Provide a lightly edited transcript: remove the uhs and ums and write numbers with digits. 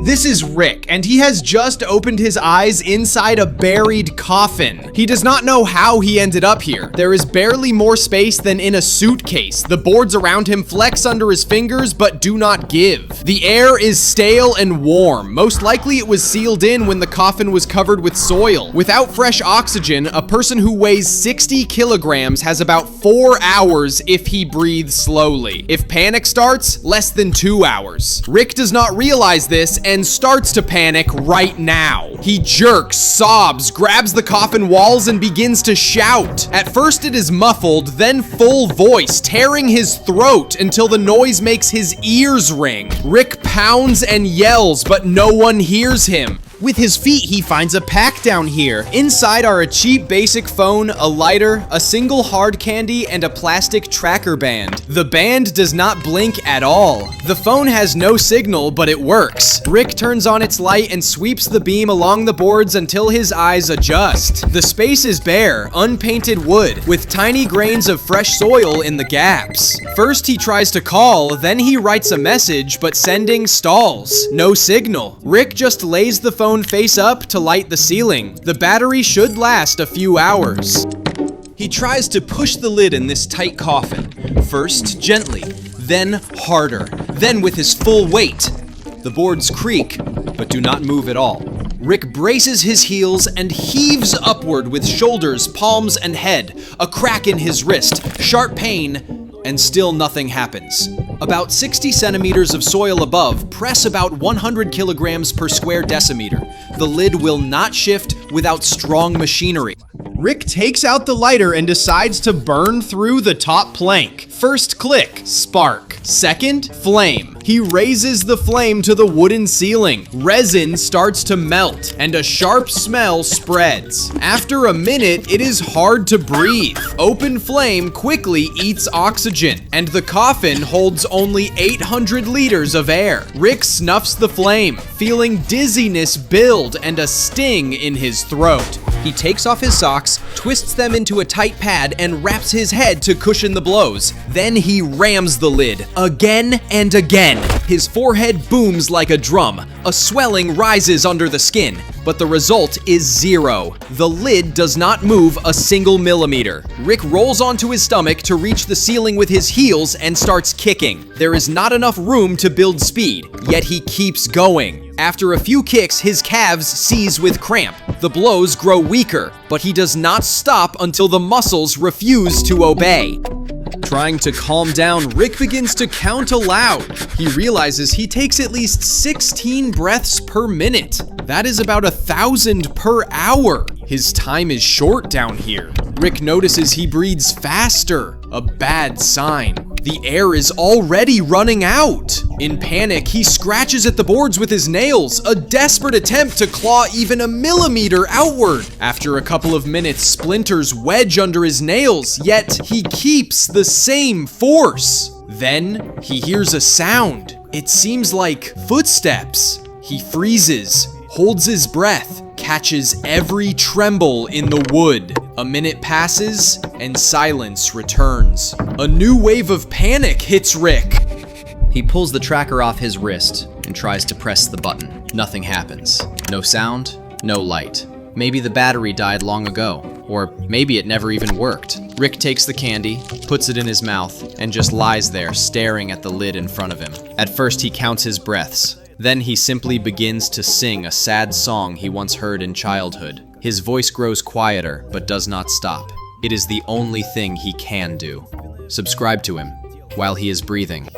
This is Rick, and he has just opened his eyes inside a buried coffin. He does not know how he ended up here. There is barely more space than in a suitcase. The boards around him flex under his fingers, but do not give. The air is stale and warm. Most likely it was sealed in when the coffin was covered with soil. Without fresh oxygen, a person who weighs 60 kilograms has about 4 hours if he breathes slowly. If panic starts, less than 2 hours. Rick does not realize this and starts to panic right now. He jerks, sobs, grabs the coffin walls, and begins to shout. At first it is muffled, then full voice, tearing his throat until the noise makes his ears ring. Rick pounds and yells, but no one hears him. With his feet, he finds a pack down here. Inside are a cheap basic phone, a lighter, a single hard candy, and a plastic tracker band. The band does not blink at all. The phone has no signal, but it works. Rick turns on its light and sweeps the beam along the boards until his eyes adjust. The space is bare, unpainted wood, with tiny grains of fresh soil in the gaps. First he tries to call, then he writes a message, but sending stalls. No signal. Rick just lays the phone face up to light the ceiling. The battery should last a few hours. He tries to push the lid in this tight coffin. First gently, then harder, then with his full weight. The boards creak, but do not move at all. Rick braces his heels and heaves upward with shoulders, palms, and head. A crack in his wrist, sharp pain, and still nothing happens. About 60 centimeters of soil above press about 100 kilograms per square decimeter. The lid will not shift without strong machinery. Rick takes out the lighter and decides to burn through the top plank. First click, spark. Second, flame. He raises the flame to the wooden ceiling. Resin starts to melt, and a sharp smell spreads. After a minute, it is hard to breathe. Open flame quickly eats oxygen, and the coffin holds only 800 liters of air. Rick snuffs the flame, feeling dizziness build and a sting in his throat. He takes off his socks, twists them into a tight pad, and wraps his head to cushion the blows. Then he rams the lid, again and again. His forehead booms like a drum. A swelling rises under the skin, but the result is zero. The lid does not move a single millimeter. Rick rolls onto his stomach to reach the ceiling with his heels and starts kicking. There is not enough room to build speed, yet he keeps going. After a few kicks, his calves seize with cramp. The blows grow weaker, but he does not stop until the muscles refuse to obey. Trying to calm down, Rick begins to count aloud. He realizes he takes at least 16 breaths per minute. That is about 1,000 per hour. His time is short down here. Rick notices he breathes faster, a bad sign. The air is already running out. In panic, he scratches at the boards with his nails, a desperate attempt to claw even a millimeter outward. After a couple of minutes, splinters wedge under his nails, yet he keeps the same force. Then he hears a sound. It seems like footsteps. He freezes, holds his breath, catches every tremble in the wood. A minute passes, and silence returns. A new wave of panic hits Rick. He pulls the tracker off his wrist and tries to press the button. Nothing happens. No sound, no light. Maybe the battery died long ago, or maybe it never even worked. Rick takes the candy, puts it in his mouth, and just lies there staring at the lid in front of him. At first he counts his breaths. Then he simply begins to sing a sad song he once heard in childhood. His voice grows quieter, but does not stop. It is the only thing he can do. Subscribe to him while he is breathing.